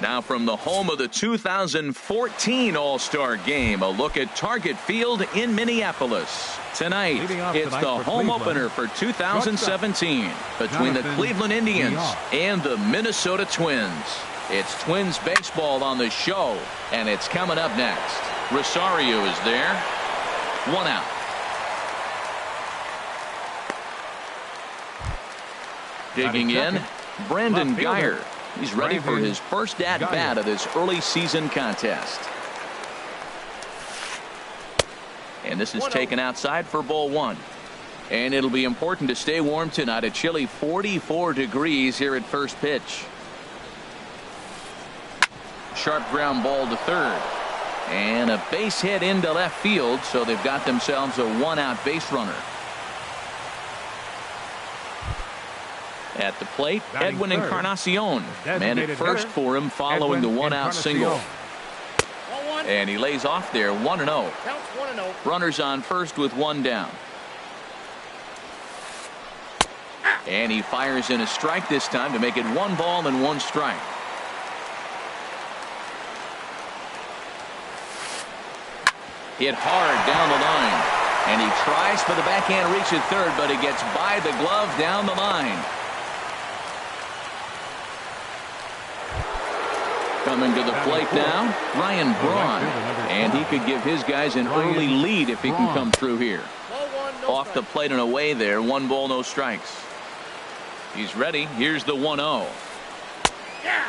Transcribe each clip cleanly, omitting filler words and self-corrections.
Now from the home of the 2014 All-Star Game, a look at Target Field in Minneapolis. Tonight, it's the home opener for 2017 between the Cleveland Indians and the Minnesota Twins. It's Twins baseball on the show, and it's coming up next. Rosario is there. 1 out. Digging in, Brandon Guyer. He's ready for his first at-bat of this early season contest. And this is taken outside for ball 1. And it'll be important to stay warm tonight. A chilly 44 degrees here at first pitch. Sharp ground ball to third. And a base hit into left field, so they've got themselves a 1-out base runner. At the plate, Edwin Encarnacion. Man at first for him following the 1-out single. And he lays off there, 1-0. Runners on first with 1 down. And he fires in a strike this time to make it 1 ball and 1 strike. Hit hard down the line. And he tries for the backhand reach at third, but it gets by the glove down the line. Coming to the plate now, Ryan Braun. And he could give his guys an early lead if he can come through here. Off the plate and away there, 1 ball, no strikes. He's ready. Here's the 1-0.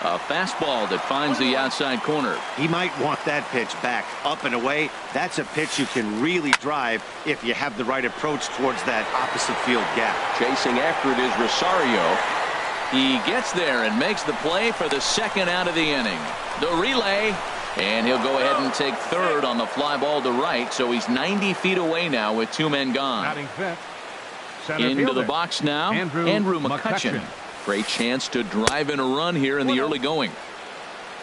A fastball that finds the outside corner. He might want that pitch back, up and away. That's a pitch you can really drive if you have the right approach towards that opposite field gap. Chasing after it is Rosario. He gets there and makes the play for the 2nd out of the inning. The relay, and he'll go ahead and take third on the fly ball to right, so he's 90 feet away now with 2 men gone. Into the box now, Andrew McCutchen. Great chance to drive in a run here in the early going.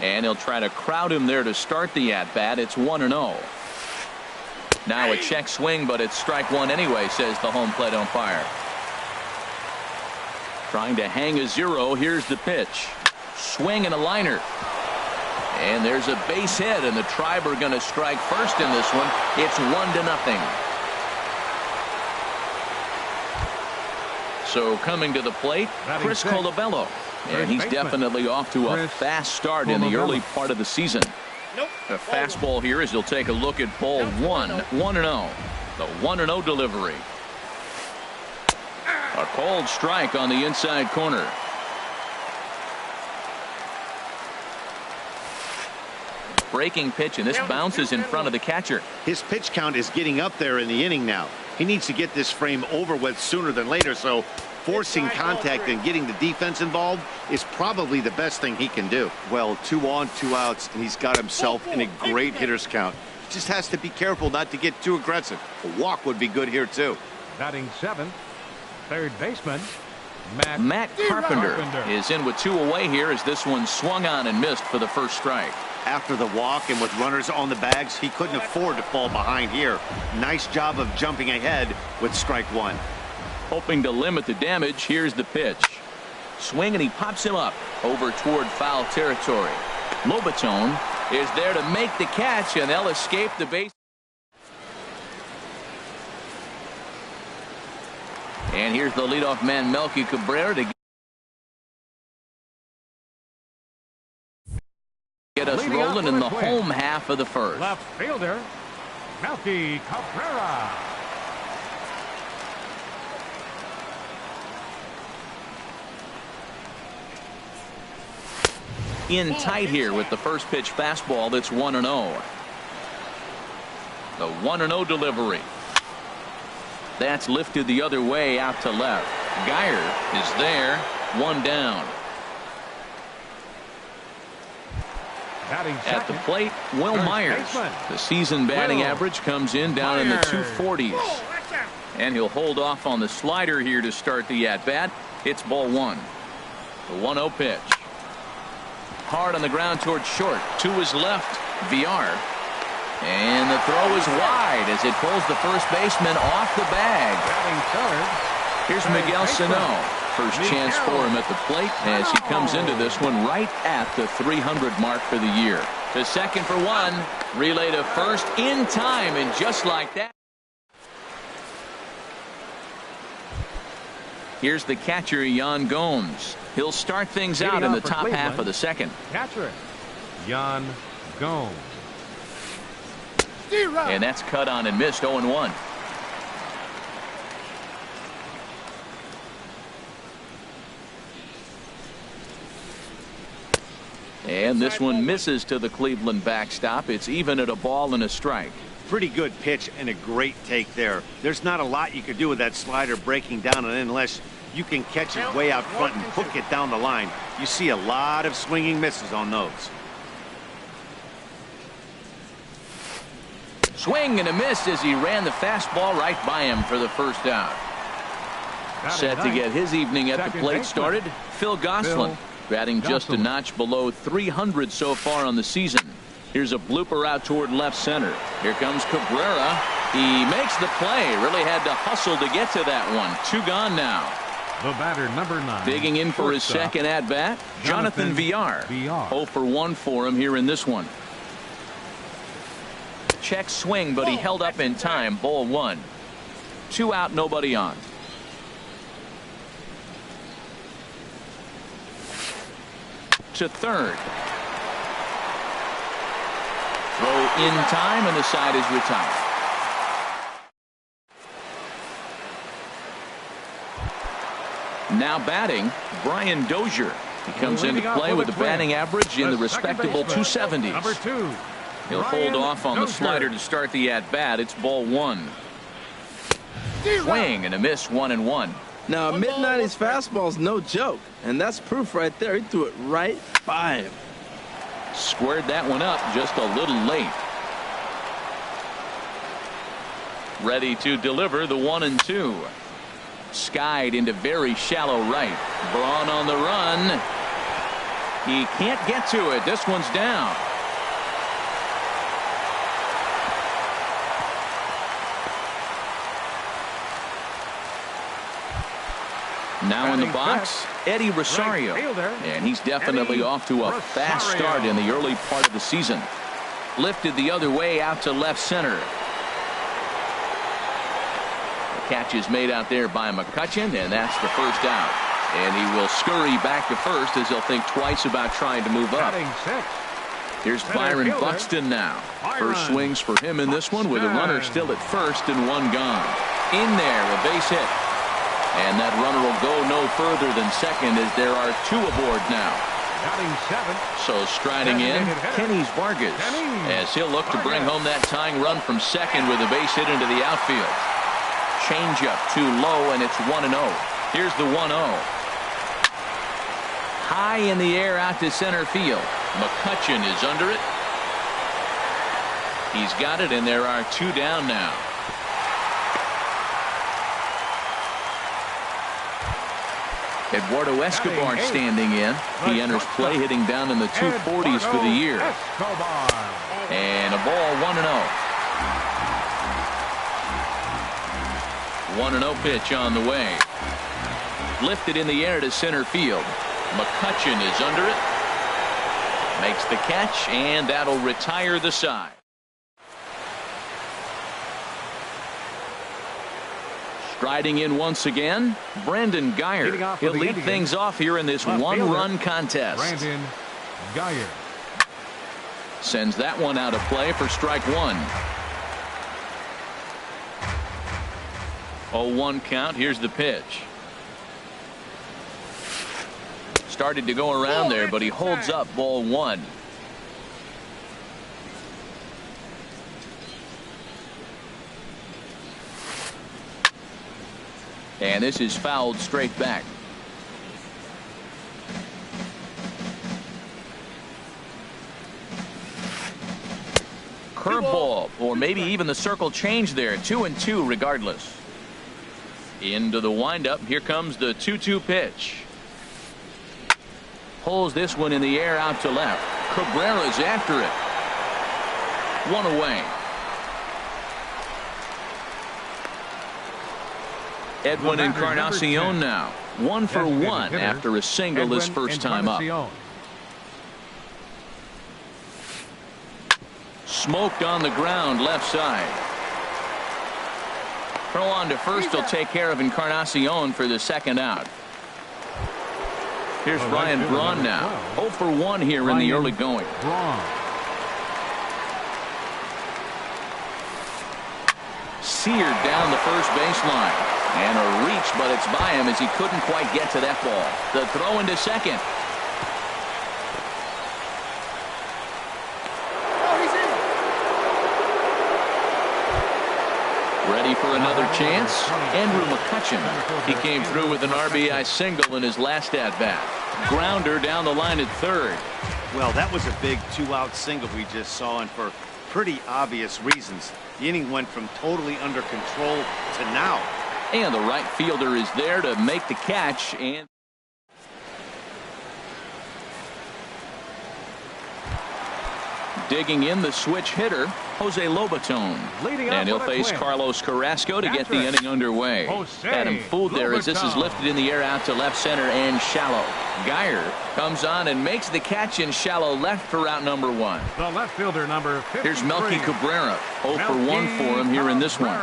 And he'll try to crowd him there to start the at-bat. It's 1-0. Now a check swing, but it's strike 1 anyway, says the home plate umpire. Trying to hang a 0. Here's the pitch. Swing and a liner. And there's a base hit, and the Tribe are going to strike first in this one. It's 1-0. So coming to the plate, Chris Colabello. And he's definitely off to a fast start in the early part of the season. A fastball here as he'll take a look at ball 1. 1-0. The 1-0 delivery. A cold strike on the inside corner. Breaking pitch, and this bounces in front of the catcher. His pitch count is getting up there in the inning now. He needs to get this frame over with sooner than later, so forcing contact and getting the defense involved is probably the best thing he can do. Well, 2 on, 2 outs, and he's got himself in a great hitter's count. Just has to be careful not to get too aggressive. A walk would be good here, too. Batting 7th, third baseman, Matt Carpenter is in with 2 away here as this one swung on and missed for the first strike. After the walk and with runners on the bags, he couldn't afford to fall behind here. Nice job of jumping ahead with strike 1. Hoping to limit the damage, here's the pitch. Swing, and he pops him up over toward foul territory. Lobaton is there to make the catch, and they'll escape the base. And here's the leadoff man, Melky Cabrera, to get us rolling in the home half of the first. Left fielder, Melky Cabrera. In tight here with the first pitch fastball. That's 1-0. The 1-0 delivery. That's lifted the other way out to left. Guyer is there. 1 down. At the plate, Will Myers. The season batting average comes in down in the 240s. And he'll hold off on the slider here to start the at-bat. It's ball 1. The 1-0 pitch. Hard on the ground towards short. To his left, VR. And the throw is wide as it pulls the first baseman off the bag. Here's Miguel Sano. first chance for him at the plate as he comes into this one right at the 300 mark for the year. To second for one. Relay to first in time, and just like that. Here's the catcher, Yan Gomes. He'll start things out in the top half of the second. Catcher, Yan Gomes. And that's cut on and missed. 0-1. And this one misses to the Cleveland backstop. It's even at a ball and a strike. Pretty good pitch and a great take there. There's not a lot you could do with that slider breaking down, and unless you can catch it way out front and hook it down the line, you see a lot of swinging misses on those. Swing and a miss as he ran the fastball right by him for the first out. Set to get his evening at the plate started, Phil Gosselin, batting just a notch below 300 so far on the season. Here's a blooper out toward left center. Here comes Cabrera. He makes the play. Really had to hustle to get to that one. 2 gone now. The batter, number 9. Digging in for his second at bat, Jonathan Villar. 0 for 1 for him here in this one. Check swing, but he held up in time. Ball 1. 2 out, nobody on. To third. Throw in time, and the side is retired. Now batting, Brian Dozier. He comes into play with a batting average in the respectable 270s. Number 2. He'll hold off on the slider to start the at-bat. It's ball 1. Swing and a miss, 1-1. Now, a mid-90s fastball is no joke, and that's proof right there. He threw it right by him. Squared that one up just a little late. Ready to deliver the 1-2. Skied into very shallow right. Braun on the run. He can't get to it. This one's down. Now in the box, Eddie Rosario, and he's definitely off to a fast start in the early part of the season. Lifted the other way out to left center. The catch is made out there by McCutchen, and that's the first out. And he will scurry back to first as he'll think twice about trying to move up. Here's Byron Buxton now. First swings for him in this one with a runner still at first and 1 gone. In there, a base hit. And that runner will go no further than second as there are 2 aboard now. So striding in, Kenny Vargas, as he'll look to bring home that tying run from second with a base hit into the outfield. Changeup too low, and it's 1-0. Here's the 1-0. High in the air out to center field. McCutchen is under it. He's got it, and there are 2 down now. Eduardo Escobar standing in. He enters play hitting down in the 240s for the year. And a ball 1-0. 1-0 pitch on the way. Lifted in the air to center field. McCutchen is under it. Makes the catch, and that'll retire the side. Striding in once again, Brandon Guyer. He'll lead things off here in this 1-run contest. Brandon Guyer sends that one out of play for strike 1. 0-1 count. Here's the pitch. Started to go around there, but he holds up ball 1. And this is fouled straight back. Curveball, or maybe even the circle change there. 2-2 regardless. Into the windup. Here comes the 2-2 pitch. Pulls this one in the air out to left. Cabrera's after it. 1 away. Edwin Encarnacion now. 1 for Designated 1 hitter, after a single his first time up. Smoked on the ground left side. Throw on to first will take care of Encarnacion for the second out. Here's Ryan Braun now. 0 for 1 here in the early going. Seared down the first baseline. And a reach, but it's by him as he couldn't quite get to that ball. The throw into second. Ready for another chance? Andrew McCutcheon. He came through with an RBI single in his last at-bat. Grounder down the line at third. Well, that was a big two-out single we just saw, and for pretty obvious reasons. The inning went from totally under control to now. And the right fielder is there to make the catch. And digging in the switch hitter, Jose Lobaton. And he'll face Carlos Carrasco to get the inning underway. Had him fooled there as this is lifted in the air out to left center and shallow. Geyer comes on and makes the catch in shallow left for route number 1. The left fielder number 53. Here's Melky Cabrera. 0 for 1 for him here in this one.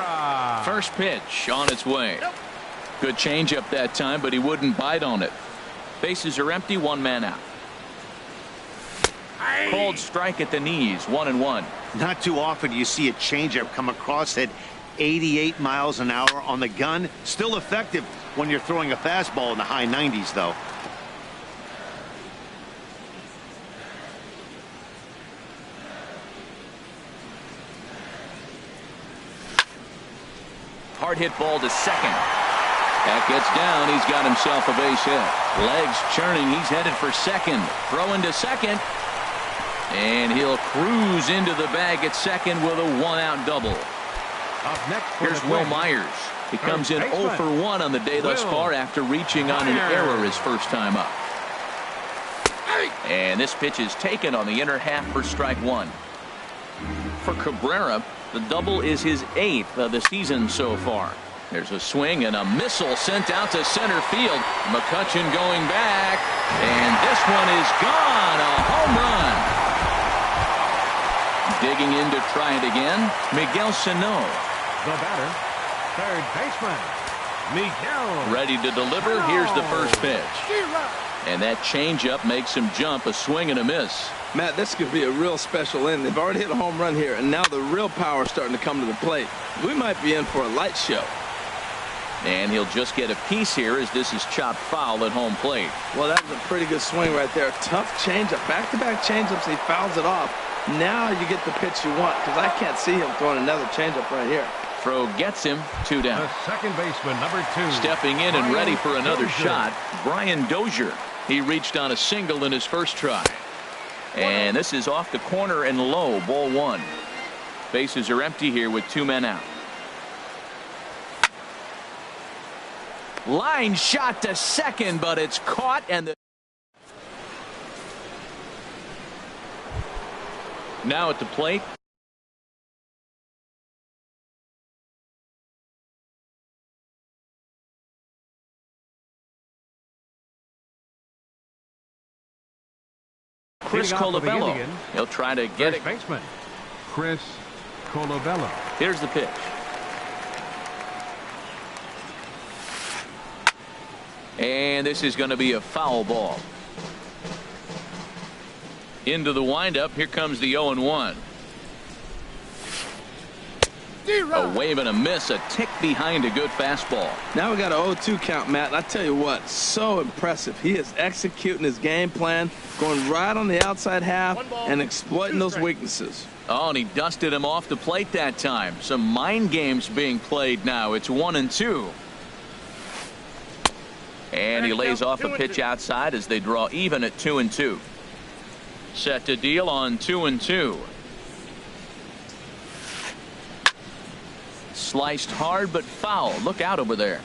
First pitch on its way. Good changeup that time, but he wouldn't bite on it. Bases are empty, 1 man out. Called strike at the knees, 1-1. Not too often do you see a changeup come across at 88 miles an hour on the gun. Still effective when you're throwing a fastball in the high 90s, though. Hard hit ball to second. That gets down. He's got himself a base hit. Legs churning. He's headed for second. Throw into second. And he'll cruise into the bag at second with a 1-out double. Up next Here's Will Myers. He comes in 0 for 1 on the day thus far after reaching on an error his first time up. And this pitch is taken on the inner half for strike 1. For Cabrera, the double is his 8th of the season so far. There's a swing and a missile sent out to center field. McCutcheon going back. And this one is gone. A home run. Digging in to try it again, Miguel Sano. The batter, third baseman, Miguel. Ready to deliver. Here's the first pitch. And that changeup makes him jump. A swing and a miss. Matt, this could be a real special inning. They've already hit a home run here, and now the real power is starting to come to the plate. We might be in for a light show. And he'll just get a piece here as this is chopped foul at home plate. Well, that was a pretty good swing right there. Tough changeup. Back-to-back changeups. He fouls it off. Now you get the pitch you want, because I can't see him throwing another changeup right here. Throw gets him 2 down. The second baseman, number 2. Stepping in and ready for another Dozier. shot, Brian Dozier. He reached on a single in his first try. And this is off the corner and low, ball 1. Bases are empty here with 2 men out. Line shot to second, but it's caught, and now at the plate, Chris Colabello. He'll try to get it. Baseman, Chris Colabello. Here's the pitch. And this is going to be a foul ball. Into the windup. Here comes the 0-1. A wave and a miss, a tick behind a good fastball. Now we got an 0-2 count, Matt. And I tell you what, so impressive. He is executing his game plan, going right on the outside half and exploiting those weaknesses. Oh, and he dusted him off the plate that time. Some mind games being played now. It's 1-2. And he lays off a pitch outside as they draw even at 2-2. Set to deal on 2-2. Sliced hard but foul. Look out over there.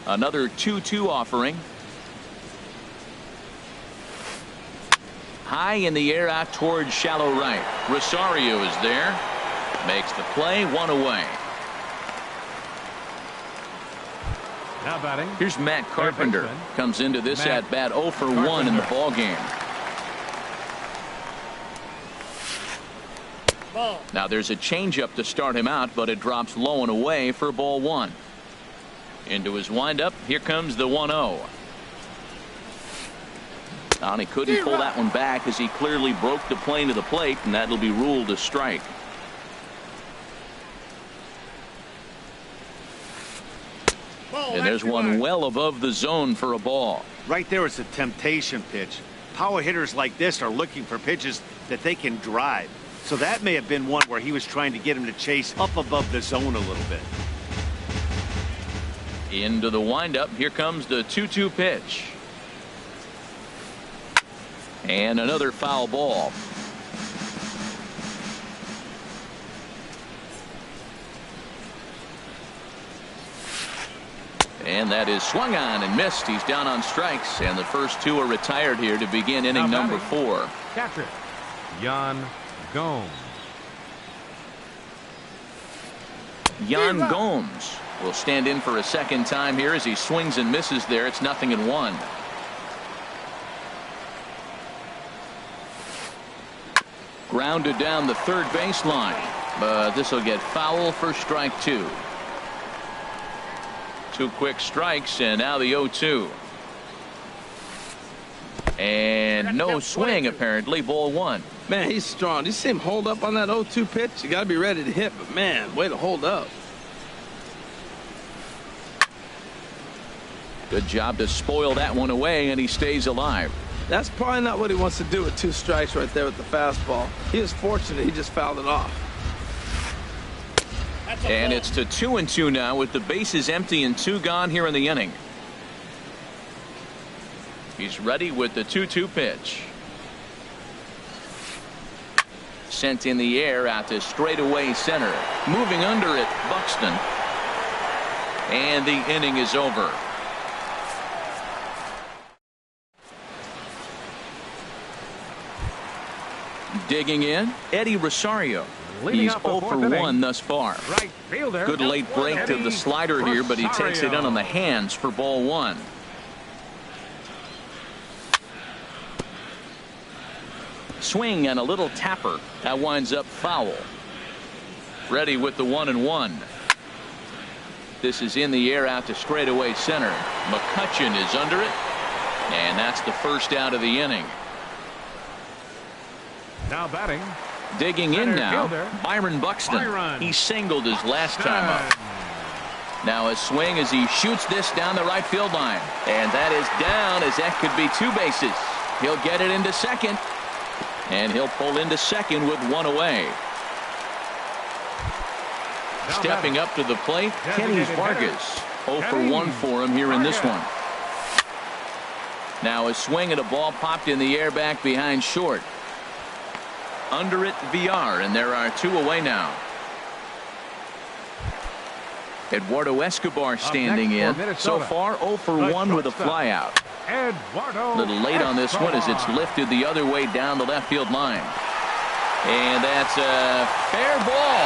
Another 2-2 offering. High in the air out towards shallow right. Rosario is there. Makes the play, 1 away. Now batting. Here's Matt Carpenter. baseman. Comes into this Matt at-bat 0 for 1 in the ball game. Now there's a changeup to start him out, but it drops low and away for ball 1. Into his windup. Here comes the 1-0. And he couldn't pull that one back as he clearly broke the plane to the plate, and that'll be ruled a strike. And there's one well above the zone for a ball. Right there is a temptation pitch. Power hitters like this are looking for pitches that they can drive. So that may have been one where he was trying to get him to chase up above the zone a little bit. Into the windup. Here comes the 2-2 pitch. And another foul ball. And that is swung on and missed. He's down on strikes, and the first 2 are retired here to begin inning number 4. Catcher, Yan Gomes. Yan Gomes will stand in for a second time here as he swings and misses there. It's 0-1. Grounded down the third baseline, but this will get foul for strike 2. 2 quick strikes, and now the 0-2. And no swing, apparently. Ball 1. Man, he's strong. You see him hold up on that 0-2 pitch? You got to be ready to hit, but man, way to hold up. Good job to spoil that one away, and he stays alive. That's probably not what he wants to do with 2 strikes right there with the fastball. He was fortunate he just fouled it off. And it's to 2-2 now with the bases empty and 2 gone here in the inning. He's ready with the 2-2 pitch. Sent in the air out to straightaway center. Moving under it, Buxton. And the inning is over. Digging in, Eddie Rosario. He's 0 for 1 thus far. Right fielder. Good late break to the slider here, but he takes it in on the hands for ball 1. Swing and a little tapper. That winds up foul. Ready with the 1-1. This is in the air out to straightaway center. McCutchen is under it. And that's the first out of the inning. Now batting. Digging in now, fielder, Byron Buxton. He singled his last time up. Now a swing as he shoots this down the right field line. And that is down, as that could be 2 bases. He'll get it into second. And he'll pull into second with 1 away. Stepping up to the plate, Kenny Vargas. 0 for 1 for him here in this one. Now a swing and a ball popped in the air back behind short. Under it, VR, and there are 2 away now. Eduardo Escobar standing in. So far 0 for 1 with a flyout. A little late on this one as it's lifted the other way down the left field line. And that's a fair ball.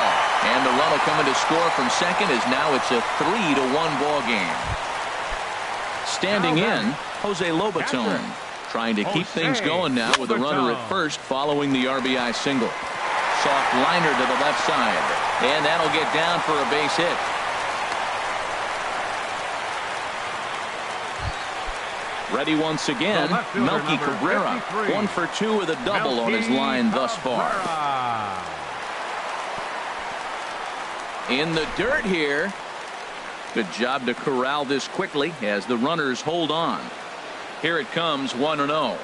And the run will come in to score from second, as now it's a 3-1 ball game. Standing in, Jose Lobaton. Trying to keep things going now with a runner at first following the RBI single. Soft liner to the left side. And that'll get down for a base hit. Ready once again, Melky Cabrera. 1 for 2 with a double on his line thus far. In the dirt here. Good job to corral this quickly as the runners hold on. Here it comes, 1-0.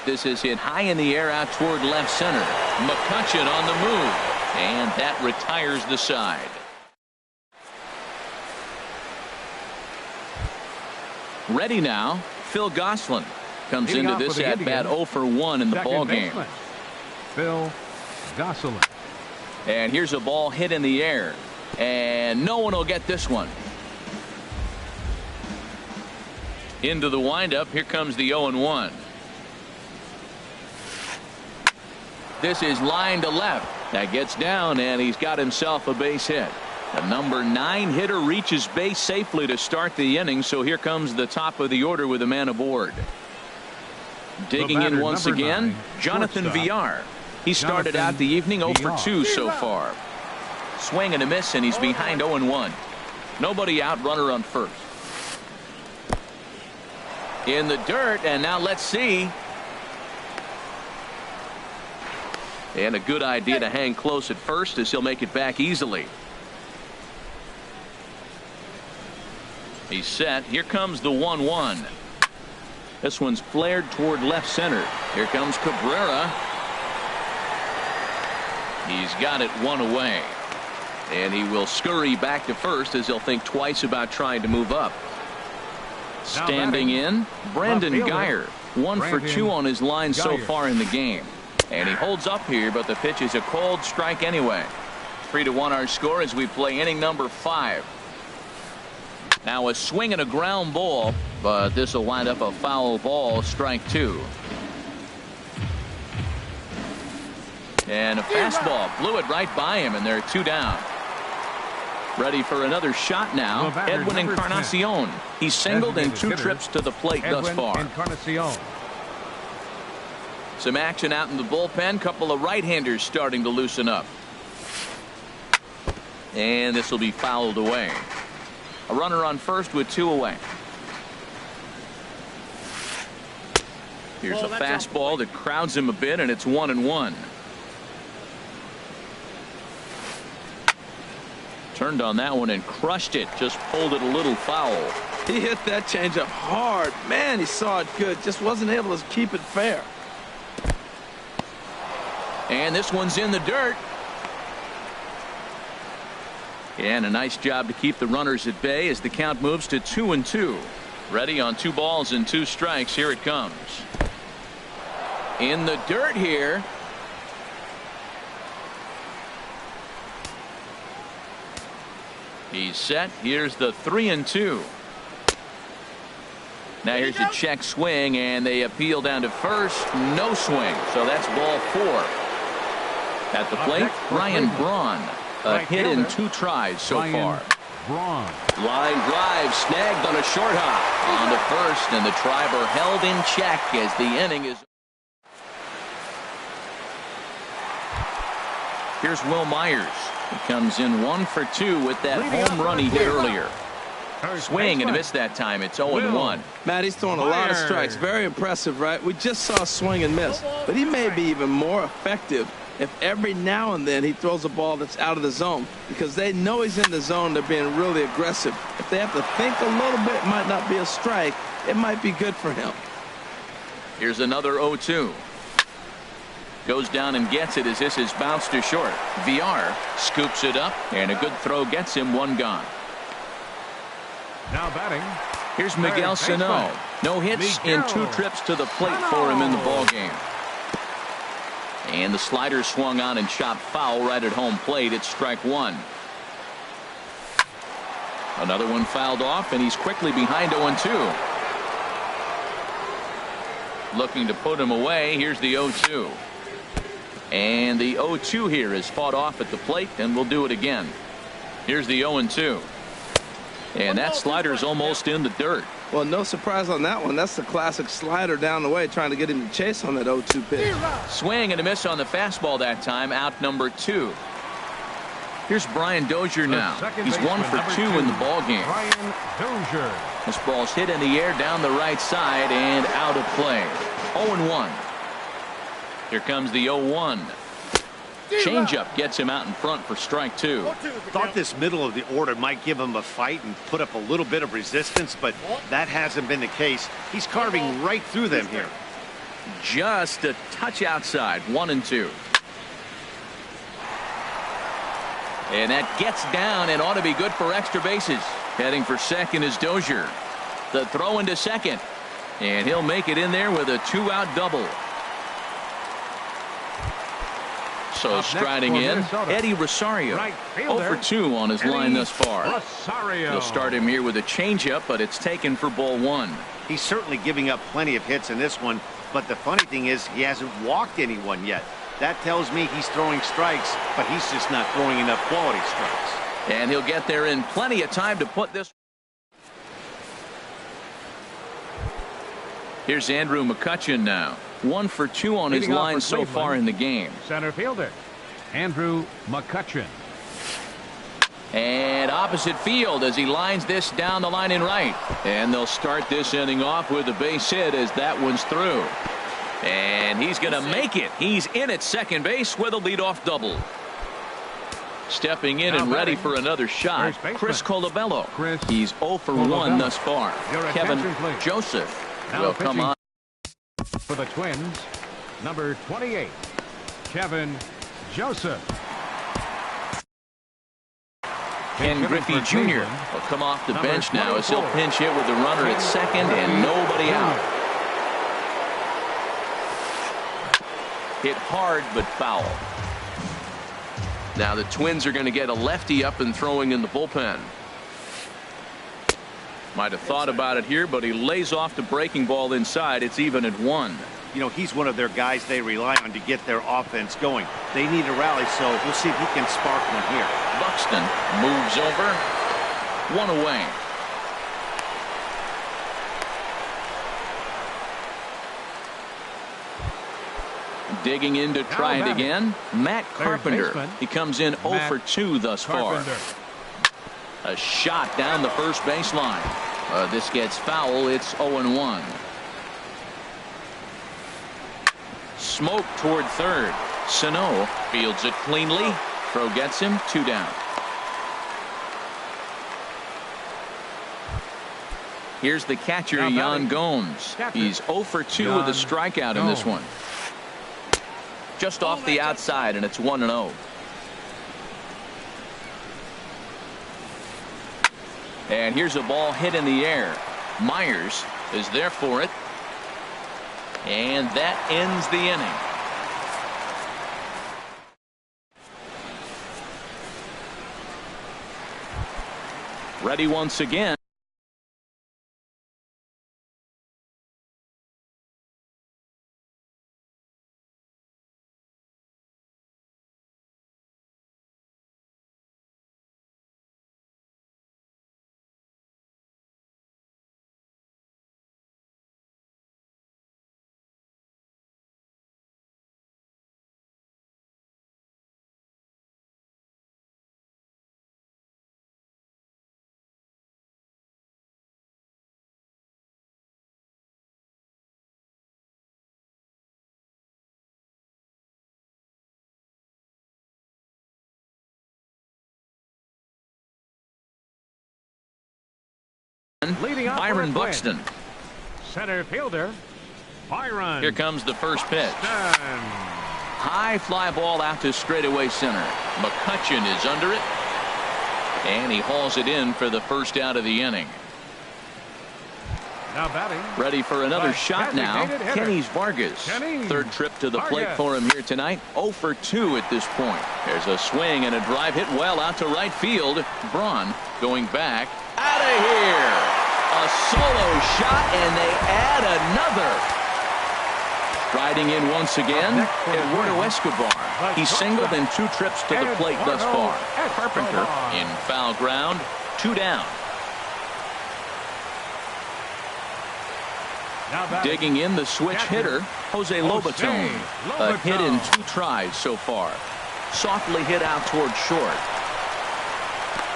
This is hit high in the air out toward left center. McCutchen on the move. And that retires the side. Ready now, Phil Gosselin comes into this at bat 0 for 1 in the ball game. Phil Gosselin. And here's a ball hit in the air. And no one will get this one. Into the windup. Here comes the 0-1. This is line to left. That gets down, and he's got himself a base hit. The number 9 hitter reaches base safely to start the inning, so here comes the top of the order with a man aboard. Digging in once again, Jonathan Villar. He started out the evening 0 for 2 so far. Swing and a miss, and he's behind 0-1. Nobody out, runner on first. In the dirt, and now let's see. And a good idea to hang close at first as he'll make it back easily. He's set. Here comes the 1-1. This one's flared toward left center. Here comes Cabrera. He's got it one away. And he will scurry back to first as he'll think twice about trying to move up. Standing in, Brandon Geyer. 1 for 2 on his line so far in the game. And he holds up here, but the pitch is a cold strike anyway. 3-1 our score as we play inning number 5. Now a swing and a ground ball, but this will wind up a foul ball, strike 2. And a fastball blew it right by him, and they're 2 down. Ready for another shot now, Edwin Encarnacion. He's singled in 2 trips to the plate thus far. Some action out in the bullpen. Couple of right-handers starting to loosen up. And this will be fouled away. A runner on first with 2 away. Here's a fastball that crowds him a bit, and it's 1-1. Turned on that one and crushed it. Just pulled it a little foul. He hit that changeup hard. Man, he saw it good. Just wasn't able to keep it fair. And this one's in the dirt. And a nice job to keep the runners at bay as the count moves to 2-2. Ready on 2 balls and 2 strikes. Here it comes. In the dirt here. He's set. Here's the 3-2. Now here's a check swing, and they appeal down to first. No swing. So that's ball 4. At the plate, Ryan Braun. A hit in 2 tries so far. Line drive snagged on a short hop. On to first, and the driver held in check as the inning is. Here's Will Myers. He comes in 1 for 2 with that home run he hit earlier. Swing and a miss that time. It's 0-1. Matt, he's throwing a lot of strikes. Very impressive, right? We just saw a swing and miss, but he may be even more effective if every now and then he throws a ball that's out of the zone, because they know he's in the zone. They're being really aggressive. If they have to think a little bit, it might not be a strike. It might be good for him. Here's another 0-2. Goes down and gets it as this is bounced to short. Villar scoops it up, and a good throw gets him 1 gone. Now batting. Here's Miguel Sano. No hits in 2 trips to the plate for him in the ballgame. And the slider swung on and chopped foul right at home plate. It's strike 1. Another one fouled off, and he's quickly behind 0-2. Looking to put him away. Here's the 0-2. And the 0-2 here is fought off at the plate, and we'll do it again. Here's the 0-2. And that slider's almost in the dirt. Well, no surprise on that one. That's the classic slider down the way, trying to get him to chase on that 0-2 pitch. Swing and a miss on the fastball that time. Out number 2. Here's Brian Dozier now. He's 1 for 2 in the ballgame. Brian Dozier. This ball's hit in the air down the right side and out of play. 0-1. Here comes the 0-1. Changeup gets him out in front for strike 2. Thought this middle of the order might give him a fight and put up a little bit of resistance, but that hasn't been the case. He's carving right through them here. Just a touch outside. 1-2. And that gets down and ought to be good for extra bases. Heading for second is Dozier. The throw into second, and he'll make it in there with a 2-out double. So striding in, Eddie Rosario. 0 for 2 on his line thus far. He'll start him here with a changeup, but it's taken for ball 1. He's certainly giving up plenty of hits in this one, but the funny thing is he hasn't walked anyone yet. That tells me he's throwing strikes, but he's just not throwing enough quality strikes. And he'll get there in plenty of time to put this. Here's Andrew McCutchen now. 1 for 2 on his line so far in the game. Center fielder, Andrew McCutchen. And opposite field as he lines this down the line in right. And they'll start this inning off with a base hit as that one's through. And he's going to make it. He's in at second base with a leadoff double. Stepping in and ready for another shot, Chris Colabello. He's 0 for 1 thus far. Kevin Joseph will come on. For the Twins, number 28, Kevin Joseph. Ken Griffey Jr. will come off the bench now as he'll pinch hit with the runner at second and nobody out. Hit hard but foul. Now the Twins are going to get a lefty up and throwing in the bullpen. Might have thought about it here, but he lays off the breaking ball inside. It's even at 1. You know, he's one of their guys they rely on to get their offense going. They need a rally, so we'll see if he can spark one here. Buxton moves over. 1 away. Digging in to try it again. Matt Carpenter. He comes in 0 for 2 thus far. A shot down the first baseline. This gets foul. It's 0-1. Smoke toward third. Sano fields it cleanly. Throw gets him. 2 down. Here's the catcher, Yan Gomes. He's 0 for 2 with a strikeout in this one. Just off the outside, and it's 1-0. And here's a ball hit in the air. Myers is there for it. And that ends the inning. Ready once again. Byron Buxton. Center fielder, Byron. Here comes the first pitch. High fly ball out to straightaway center. McCutchen is under it. And he hauls it in for the first out of the inning. Now batting. Ready for another shot now. Kenny Vargas. Third trip to the plate for him here tonight. 0 for 2 at this point. There's a swing and a drive hit well out to right field. Braun going back. Out of here. A solo shot, and they add another. Riding in once again, Eduardo Escobar. He's singled in 2 trips to the plate thus far. Carpenter in foul ground. 2 down. Digging in the switch hitter, Jose Lobaton. A hit in 2 tries so far. Softly hit out toward short.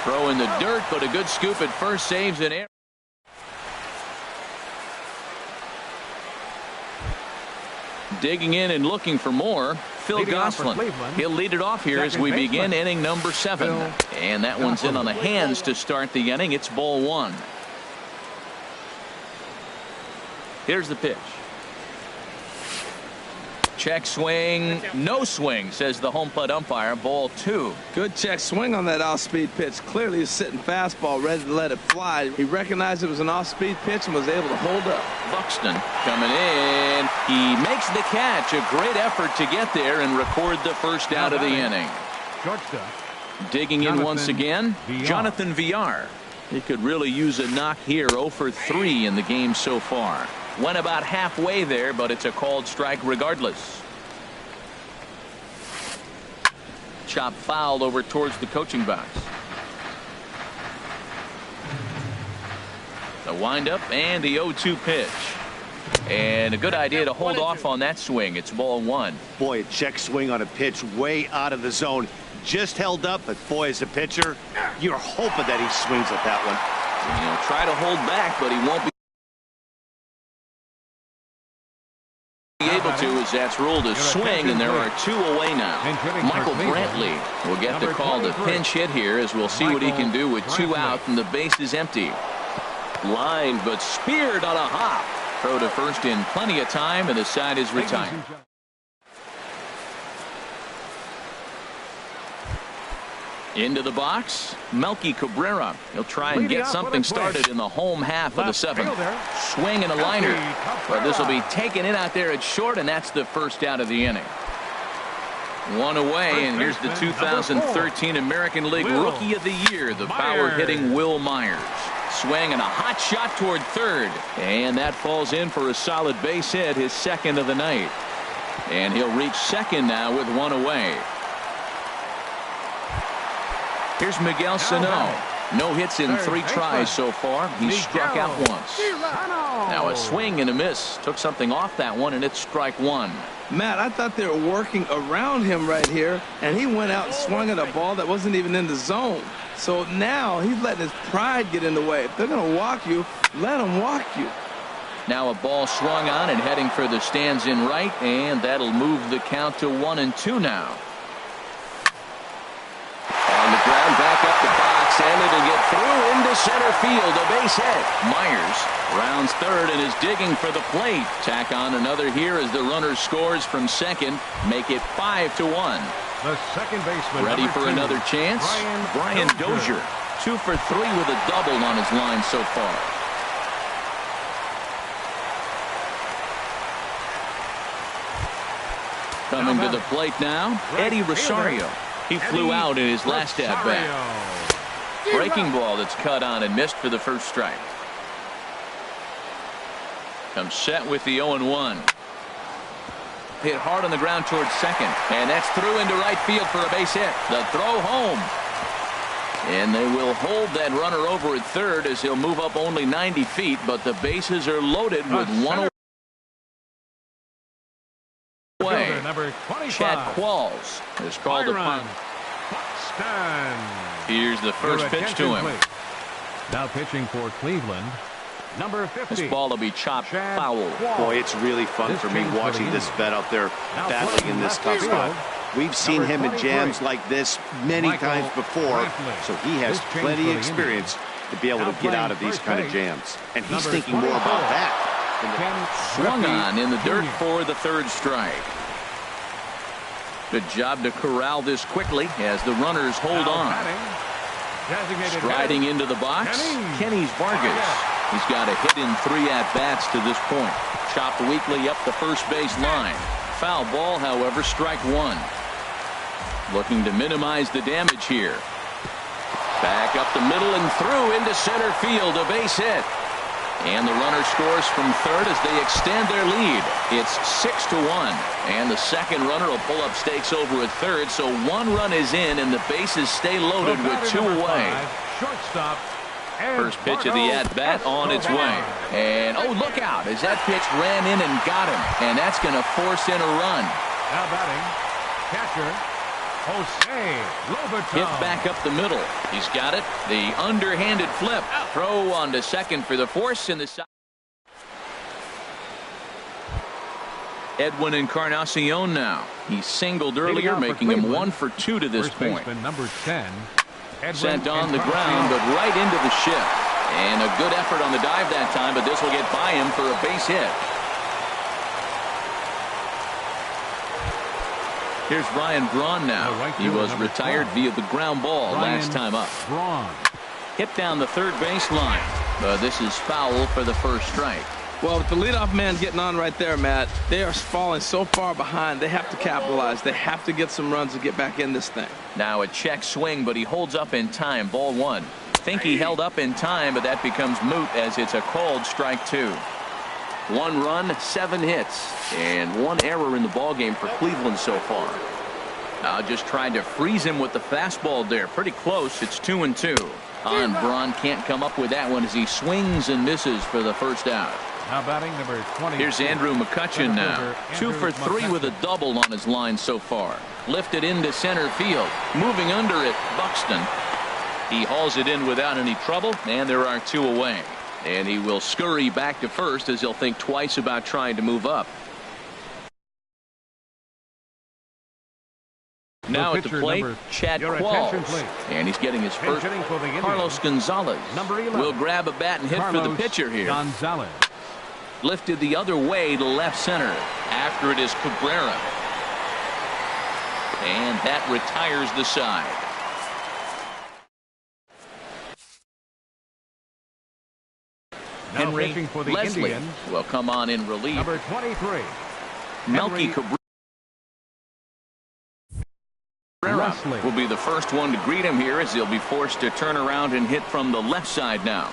Throw in the dirt, but a good scoop at first, saves an error. Digging in and looking for more, Phil Gosselin. He'll lead it off here as we begin inning number 7. And that one's in on the hands to start the inning. It's ball 1. Here's the pitch. Check swing, no swing, says the home plate umpire. Ball 2. Good check swing on that off-speed pitch. Clearly he's sitting fastball, ready to let it fly. He recognized it was an off-speed pitch and was able to hold up. Buxton coming in. He makes the catch. A great effort to get there and record the first out of the inning. Digging in once again, Jonathan Villar. He could really use a knock here. 0 for 3 in the game so far. Went about halfway there, but it's a called strike regardless. Chop fouled over towards the coaching box. The windup and the 0-2 pitch. And a good idea to hold off on that swing. It's ball one. Boy, a check swing on a pitch way out of the zone. Just held up, but boy, as a pitcher, you're hoping that he swings at that one. He'll try to hold back, but he won't be able to, as that's ruled a swing, and there are two away now. Michael Brantley will get the call to pinch hit here, as we'll see what he can do with two out and the base is empty. Lined but speared on a hop. Throw to first in plenty of time, and the side is retired. Into the box, Melky Cabrera. He'll try and get something started in the home half of the seventh. Swing and a liner, but this will be taken in out there at short, and that's the first out of the inning. One away, and here's the 2013 American League Rookie of the Year, the power-hitting Will Myers. Swing and a hot shot toward third, and that falls in for a solid base hit, his second of the night. And he'll reach second now with one away. Here's Miguel Sano. No hits in 3 tries so far. He's struck out once. Now a swing and a miss. Took something off that one, and it's strike one. Matt, I thought they were working around him right here, and he went out and swung at a ball that wasn't even in the zone. So now he's letting his pride get in the way. If they're going to walk you, let them walk you. Now a ball swung on and heading for the stands in right, and that'll move the count to 1-2 now. On the ground, back up the box, and it'll get through into center field. A base hit. Myers rounds third and is digging for the plate. Tack on another here as the runner scores from second. Make it 5-1. The second baseman. Ready for another chance? Brian Dozier. 2 for 3 with a double on his line so far. Coming to the plate now, Eddie Rosario. He flew out in his last at-bat. Breaking ball that's cut on and missed for the first strike. Comes set with the 0-1. Hit hard on the ground towards second, and that's through into right field for a base hit. The throw home. And they will hold that runner over at third as he'll move up only 90 feet, but the bases are loaded with one away. Chad Qualls has called upon. Here's the first pitch to him. Now pitching for Cleveland, number 50. This ball will be chopped foul. Boy, it's really fun for me watching this vet out there battling in this tough spot. We've seen him in jams like this many times before, so he has plenty of experience to be able to get out of these kind of jams. And he's thinking more about that. Swung on in the dirt for the third strike. Good job to corral this quickly as the runners hold on. Striding into the box, Kenny Vargas. He's got a hit in 3 at-bats to this point. Chopped weakly up the first base line. Foul ball, however, strike one. Looking to minimize the damage here. Back up the middle and through into center field. A base hit. And the runner scores from third as they extend their lead. It's 6-1. And the second runner will pull up stakes over at third. So 1 run is in and the bases stay loaded with 2 away. Shortstop. First pitch of the at-bat on its way. And, oh, look out as that pitch ran in and got him. And that's going to force in a run. Now batting, catcher, Jose Lobaton. Hit back up the middle. He's got it. The underhanded flip. Throw on to second for the force in the side. Edwin Encarnacion now. He singled earlier, making him 1 for 2 to this point. Number 10. Sent on the ground, but right into the shift. And a good effort on the dive that time, but this will get by him for a base hit. Here's Ryan Braun now. He was retired via the ground ball last time up. Hit down the third baseline. But this is foul for the first strike. Well, with the leadoff man getting on right there, Matt, they are falling so far behind. They have to capitalize. They have to get some runs to get back in this thing. Now a check swing, but he holds up in time. Ball 1. Think he held up in time, but that becomes moot as it's a called strike 2. 1 run, 7 hits, and 1 error in the ballgame for Cleveland so far. Now just trying to freeze him with the fastball there. Pretty close. It's 2-2. And Braun can't come up with that one as he swings and misses for the first out. Now batting number 20. Here's Andrew McCutchen now. 2 for 3 with a double on his line so far. Lifted into center field. Moving under it, Buxton. He hauls it in without any trouble, and there are 2 away. And he will scurry back to first as he'll think twice about trying to move up. Now at the plate, Chad Qualls. And he's getting his first. Carlos Gonzalez will grab a bat and hit for the pitcher here. Gonzalez. Lifted the other way to left center. After it is Cabrera. And that retires the side. Henry Leslie will come on in relief. Number 23. Melky Cabrera will be the first one to greet him here as he'll be forced to turn around and hit from the left side now.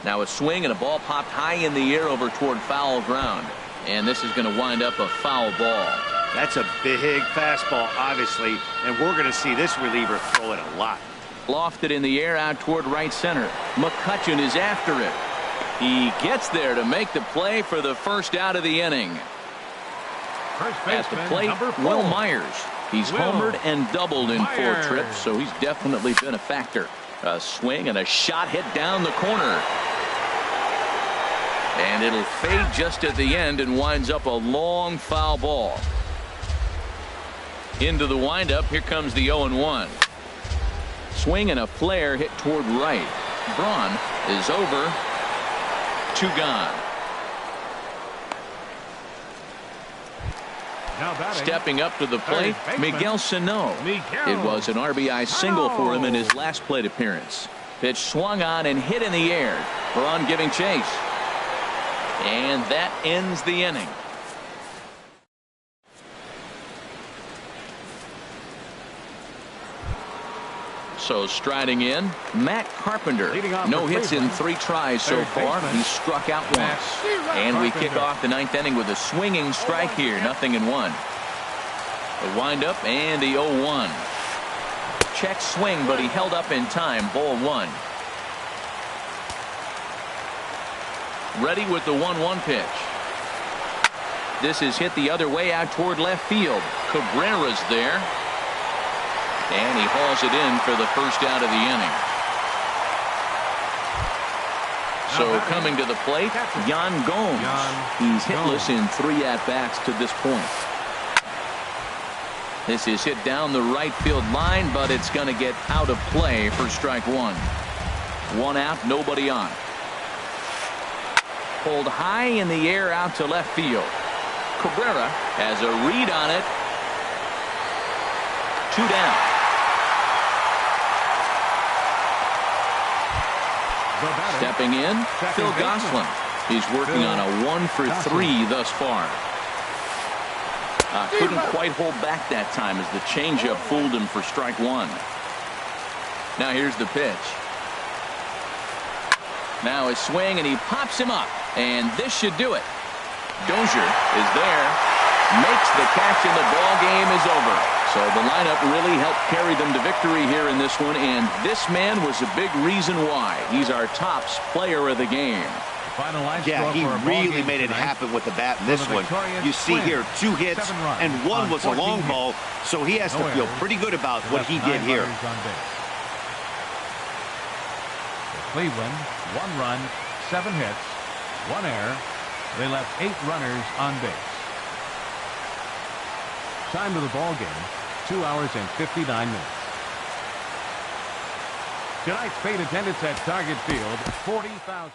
Now a swing and a ball popped high in the air over toward foul ground. And this is going to wind up a foul ball. That's a big fastball, obviously, and we're going to see this reliever throw it a lot. Lofted in the air out toward right center. McCutchen is after it. He gets there to make the play for the first out of the inning. At the plate, Will Myers. He's homered and doubled in 4 trips, so he's definitely been a factor. A swing and a shot hit down the corner. And it'll fade just at the end and winds up a long foul ball. Into the windup, here comes the 0-1. Swing and a flare hit toward right. Braun is over. 2 gone. Stepping up to the plate, Miguel Sano. It was an RBI single for him in his last plate appearance. Pitch swung on and hit in the air. Braun giving chase. And that ends the inning. So striding in, Matt Carpenter. No hits in 3 tries so far. He struck out once. And we kick off the 9th inning with a swinging strike here. 0-1. The windup and the 0-1. Check swing, but he held up in time. Ball 1. Ready with the 1-1 pitch. This is hit the other way out toward left field. Cabrera's there. And he hauls it in for the first out of the inning. So coming to the plate, Yan Gomes. He's hitless in 3 at-bats to this point. This is hit down the right field line, but it's going to get out of play for strike 1. 1 out, nobody on. Pulled high in the air out to left field. Cabrera has a read on it. 2 down. Stepping in, Phil Gosselin. He's working on a 1 for 3 thus far. Couldn't quite hold back that time as the changeup fooled him for strike 1. Now here's the pitch. Now a swing and he pops him up. And this should do it. Dozier is there. Makes the catch and the ball game is over. So the lineup really helped carry them to victory here in this one. And this man was a big reason why. He's our tops player of the game. Yeah, he really made it happen with the bat in this one. You see here 2 hits and 1 was a long ball. So he has to feel pretty good about what he did here. Cleveland, 1 run, 7 hits, 1 error. They left 8 runners on base. Time of the ball game, 2 hours and 59 minutes. Tonight's paid attendance at Target Field, 40,000.